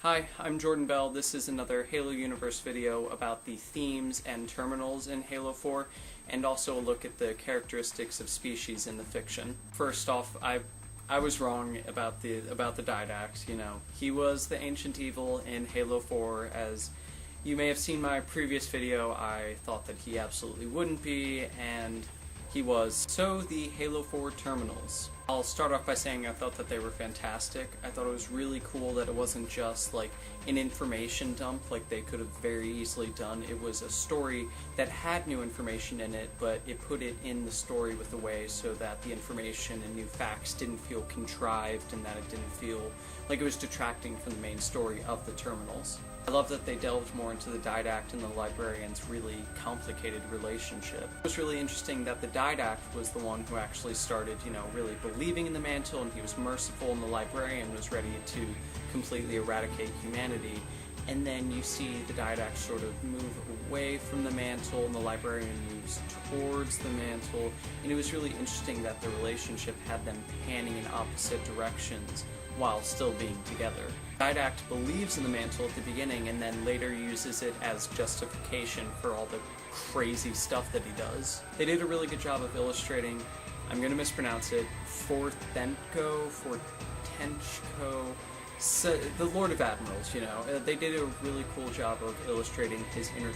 Hi, I'm Jordan Bell. This is another Halo Universe video about the themes and terminals in Halo 4, and also a look at the characteristics of species in the fiction. First off, I was wrong about the Didact. He was the ancient evil in Halo 4. As you may have seen my previous video, I thought that he absolutely wouldn't be, and he was. So the Halo 4 terminals. I'll start off by saying I thought that they were fantastic. I thought it was really cool that it wasn't just like an information dump like they could have very easily done. It was a story that had new information in it, but it put it in the story with a way so that the information and new facts didn't feel contrived and that it didn't feel like it was detracting from the main story of the terminals. I love that they delved more into the Didact and the Librarian's really complicated relationship. It was really interesting that the Didact was the one who actually started, really believing in the mantle, and he was merciful, and the Librarian was ready to completely eradicate humanity. And then you see the Didact sort of move away from the mantle, and the Librarian moves towards the mantle, and it was really interesting that the relationship had them panning in opposite directions while still being together. Didact believes in the mantle at the beginning and then later uses it as justification for all the crazy stuff that he does. They did a really good job of illustrating, I'm going to mispronounce it, Forthenko, so, the Lord of Admirals, they did a really cool job of illustrating his inner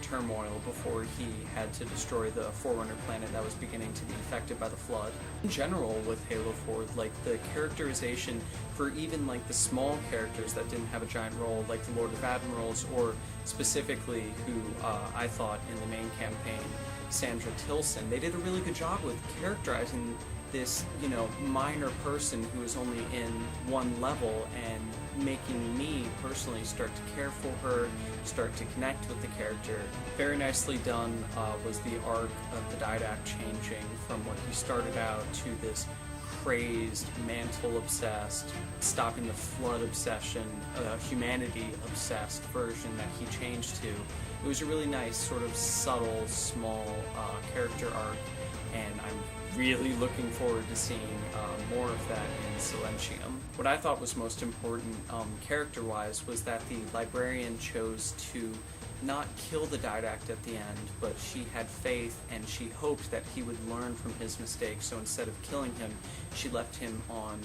turmoil before he had to destroy the Forerunner planet that was beginning to be infected by the Flood. In general, with Halo 4, the characterization for even, the small characters that didn't have a giant role, like the Lord of Admirals, or specifically who I thought in the main campaign, Sandra Tilson, they did a really good job with characterizing this, minor person who is only in one level and making me personally start to care for her, start to connect with the character. Very nicely done was the arc of the Didact changing from what he started out to this crazed, mantle-obsessed, stopping the Flood obsession, humanity-obsessed version that he changed to. It was a really nice, sort of subtle, small character arc, and I'm really looking forward to seeing more of that in Silentium. What I thought was most important character-wise was that the Librarian chose to not kill the Didact at the end, but she had faith and she hoped that he would learn from his mistakes, so instead of killing him, she left him on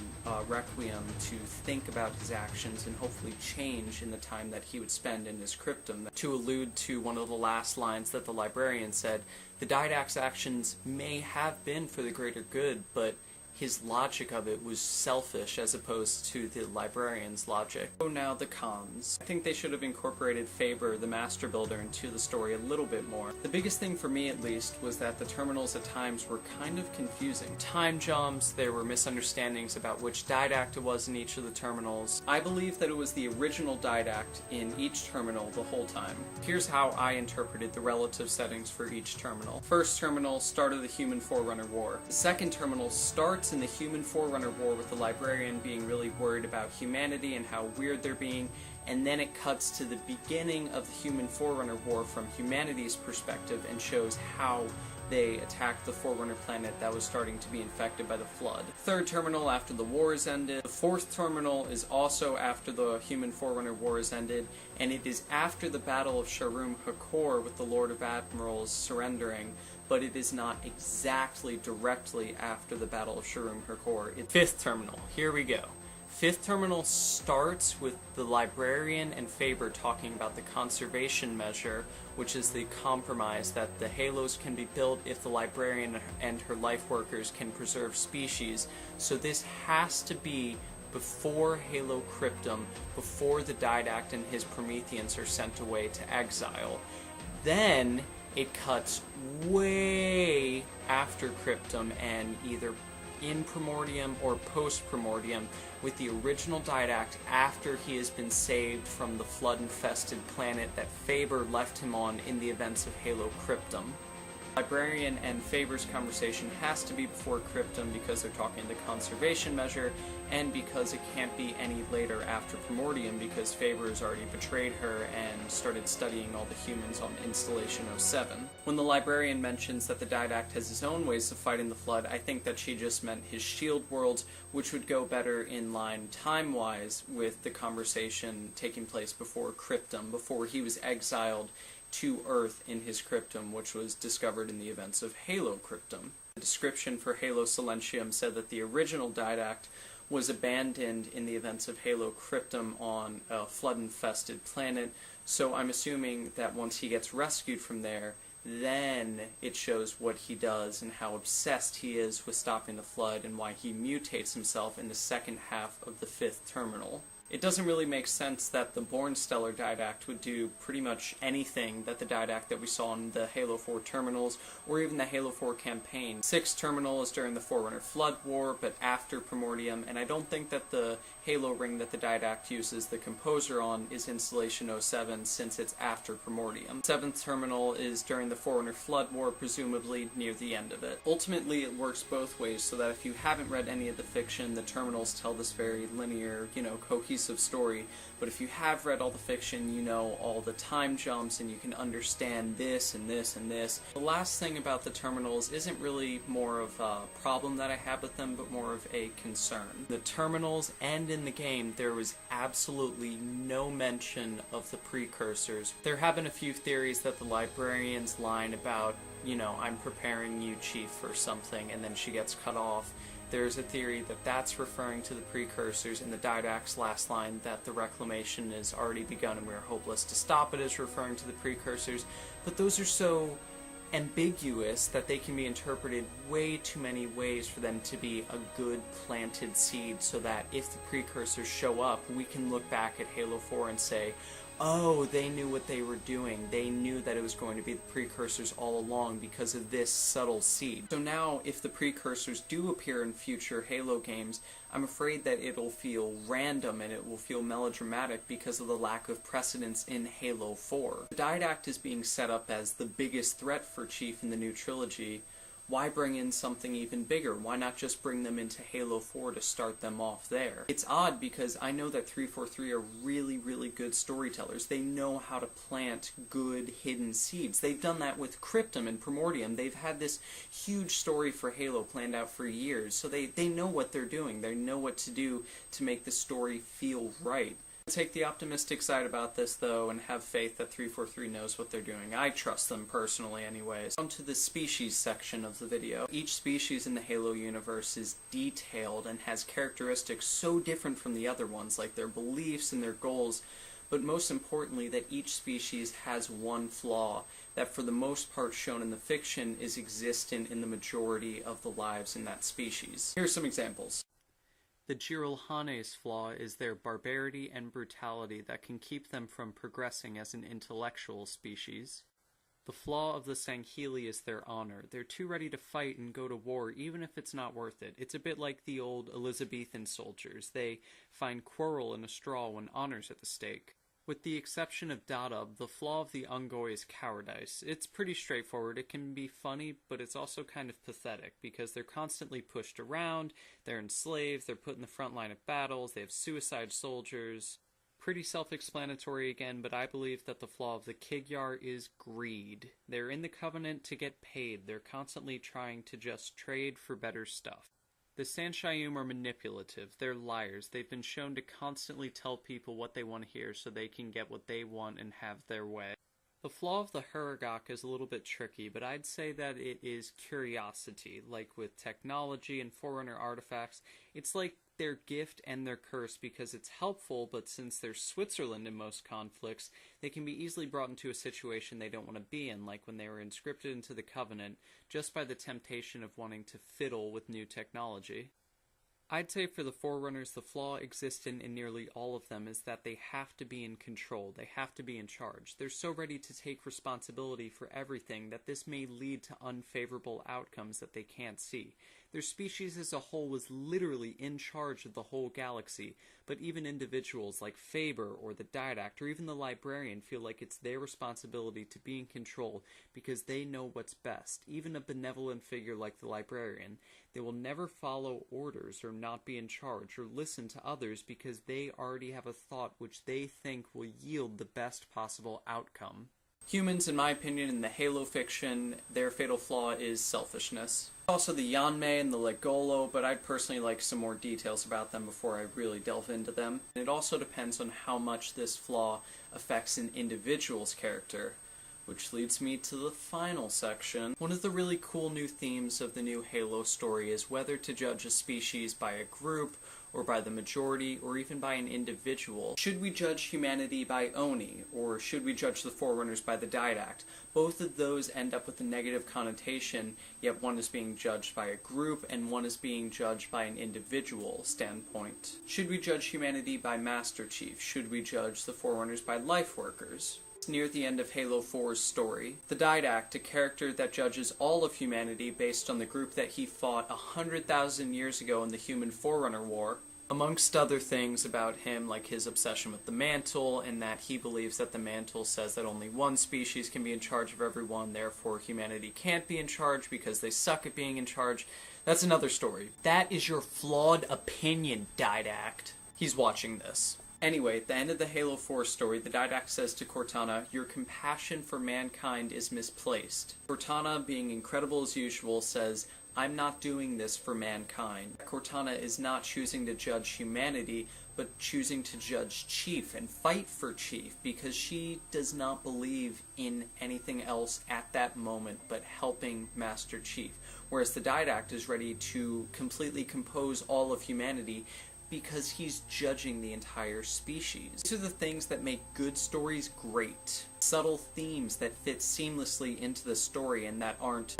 Requiem to think about his actions and hopefully change in the time that he would spend in his cryptum. To allude to one of the last lines that the Librarian said, the Didact's actions may have been for the greater good, but his logic of it was selfish as opposed to the Librarian's logic. So now the cons. I think they should have incorporated Faber, the Master Builder, into the story a little bit more. The biggest thing for me, at least, was that the terminals at times were kind of confusing. Time jumps, there were misunderstandings about which Didact it was in each of the terminals. I believe that it was the original Didact in each terminal the whole time. Here's how I interpreted the relative settings for each terminal. First terminal, start of the Human Forerunner War. The second terminal starts in the Human Forerunner War with the Librarian being really worried about humanity and how weird they're being, and then it cuts to the beginning of the Human Forerunner War from humanity's perspective and shows how they attacked the Forerunner planet that was starting to be infected by the Flood. Third terminal after the war is ended. The fourth terminal is also after the Human Forerunner War is ended, and it is after the Battle of Sharum Hakor with the Lord of Admirals surrendering, but it is not exactly directly after the Battle of Sharum Hakor. Fifth terminal. Here we go. Fifth terminal starts with the Librarian and Faber talking about the conservation measure, which is the compromise that the Halos can be built if the Librarian and her life workers can preserve species. So this has to be before Halo Cryptum, before the Didact and his Prometheans are sent away to exile. Then it cuts way after Cryptum and either in Primordium or post-Primordium with the original Didact after he has been saved from the Flood-infested planet that Faber left him on in the events of Halo Cryptum. Librarian and Faber's conversation has to be before Cryptum because they're talking the conservation measure, and because it can't be any later after Primordium because Faber has already betrayed her and started studying all the humans on Installation 07. When the Librarian mentions that the Didact has his own ways of fighting the Flood, I think that she just meant his shield worlds, which would go better in line time-wise with the conversation taking place before Cryptum, before he was exiled to Earth in his Cryptum, which was discovered in the events of Halo Cryptum. The description for Halo Silentium said that the original Didact was abandoned in the events of Halo Cryptum on a flood-infested planet, so I'm assuming that once he gets rescued from there, then it shows what he does and how obsessed he is with stopping the Flood and why he mutates himself in the second half of the 5th terminal. It doesn't really make sense that the Born Stellar Didact would do pretty much anything that the Didact that we saw in the Halo 4 terminals, or even the Halo 4 campaign. 6th terminal is during the Forerunner Flood War, but after Primordium, and I don't think that the Halo ring that the Didact uses the Composer on is Installation 07, since it's after Primordium. 7th terminal is during the Forerunner Flood War, presumably near the end of it. Ultimately, it works both ways, so that if you haven't read any of the fiction, the terminals tell this very linear, cohesive story, but if you have read all the fiction, you know all the time jumps and you can understand this and this and this. The last thing about the terminals isn't really more of a problem that I have with them, but more of a concern. The terminals and in the game, there was absolutely no mention of the precursors. There have been a few theories that the Librarian's line about, I'm preparing you, Chief, for something, and then she gets cut off. There's a theory that that's referring to the precursors, and the Didact's last line that the reclamation is already begun and we are hopeless to stop it is referring to the precursors, but those are so ambiguous that they can be interpreted way too many ways for them to be a good planted seed, so that if the precursors show up, we can look back at Halo 4 and say, oh, they knew what they were doing. They knew that it was going to be the precursors all along because of this subtle seed. So now, if the precursors do appear in future Halo games, I'm afraid that it'll feel random and it will feel melodramatic because of the lack of precedence in Halo 4. The Didact is being set up as the biggest threat for Chief in the new trilogy. Why bring in something even bigger? Why not just bring them into Halo 4 to start them off there? It's odd because I know that 343 are really, really good storytellers. They know how to plant good hidden seeds. They've done that with Cryptum and Primordium. They've had this huge story for Halo planned out for years, so they know what they're doing. They know what to do to make the story feel right. Take the optimistic side about this, though, and have faith that 343 knows what they're doing. I trust them personally anyways. On to the species section of the video. Each species in the Halo universe is detailed and has characteristics so different from the other ones, like their beliefs and their goals, but most importantly that each species has one flaw that for the most part shown in the fiction is existent in the majority of the lives in that species. Here are some examples. The Jiralhanes flaw is their barbarity and brutality that can keep them from progressing as an intellectual species. The flaw of the Sangheli is their honor. They're too ready to fight and go to war even if it's not worth it. It's a bit like the old Elizabethan soldiers. They find quarrel in a straw when honor's at the stake. With the exception of Dadab, the flaw of the Ungoi is cowardice. It's pretty straightforward. It can be funny, but it's also kind of pathetic, because they're constantly pushed around, they're enslaved, they're put in the front line of battles, they have suicide soldiers. Pretty self-explanatory again, but I believe that the flaw of the Kigyar is greed. They're in the Covenant to get paid. They're constantly trying to just trade for better stuff. The Sanshayum are manipulative. They're liars. They've been shown to constantly tell people what they want to hear so they can get what they want and have their way. The flaw of the Huragok is a little bit tricky, but I'd say that it is curiosity. Like with technology and Forerunner artifacts, it's like their gift and their curse because it's helpful, but since they're Switzerland in most conflicts, they can be easily brought into a situation they don't want to be in, like when they were inscripted into the Covenant, just by the temptation of wanting to fiddle with new technology. I'd say for the Forerunners, the flaw existent in nearly all of them is that they have to be in control, they have to be in charge. They're so ready to take responsibility for everything that this may lead to unfavorable outcomes that they can't see. Their species as a whole was literally in charge of the whole galaxy, but even individuals like Faber or the Didact or even the Librarian feel like it's their responsibility to be in control because they know what's best. Even a benevolent figure like the Librarian, they will never follow orders or not be in charge or listen to others because they already have a thought which they think will yield the best possible outcome. Humans, in my opinion, in the Halo fiction, their fatal flaw is selfishness. Also the Yanmei and the Legolo, but I'd personally like some more details about them before I really delve into them. It also depends on how much this flaw affects an individual's character, which leads me to the final section. One of the really cool new themes of the new Halo story is whether to judge a species by a group, or by the majority, or even by an individual. Should we judge humanity by Oni, or should we judge the Forerunners by the Didact? Both of those end up with a negative connotation, yet one is being judged by a group, and one is being judged by an individual standpoint. Should we judge humanity by Master Chief? Should we judge the Forerunners by Lifeworkers? Near the end of Halo 4's story, the Didact, a character that judges all of humanity based on the group that he fought 100,000 years ago in the Human Forerunner War, amongst other things about him, like his obsession with the mantle, and that he believes that the mantle says that only one species can be in charge of everyone, therefore humanity can't be in charge because they suck at being in charge. That's another story. That is your flawed opinion, Didact. He's watching this. Anyway, at the end of the Halo 4 story, the Didact says to Cortana, "Your compassion for mankind is misplaced." Cortana, being incredible as usual, says, "I'm not doing this for mankind." Cortana is not choosing to judge humanity, but choosing to judge Chief and fight for Chief, because she does not believe in anything else at that moment but helping Master Chief. Whereas the Didact is ready to completely compose all of humanity, because he's judging the entire species. These are the things that make good stories great. Subtle themes that fit seamlessly into the story and that aren't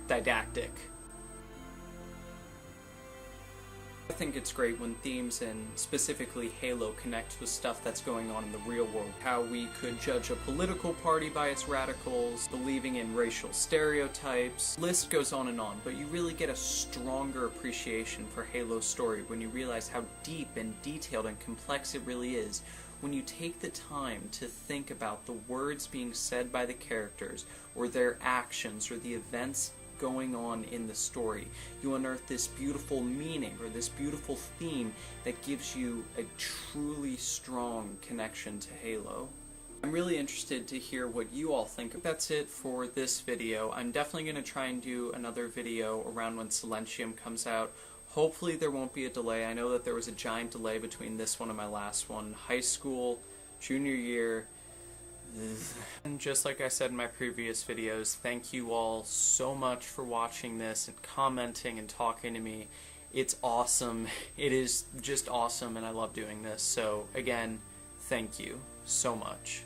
didactic. I think it's great when themes and specifically Halo connect with stuff that's going on in the real world. How we could judge a political party by its radicals, believing in racial stereotypes. List goes on, but you really get a stronger appreciation for Halo's story when you realize how deep and detailed and complex it really is. When you take the time to think about the words being said by the characters, or their actions, or the events going on in the story, you unearth this beautiful meaning or this beautiful theme that gives you a truly strong connection to Halo. I'm really interested to hear what you all think. That's it for this video. I'm definitely going to try and do another video around when Silentium comes out. Hopefully there won't be a delay. I know that there was a giant delay between this one and my last one. High school, junior year. And just like I said in my previous videos, thank you all so much for watching this and commenting and talking to me. It's awesome. It is just awesome and I love doing this. So again, thank you so much.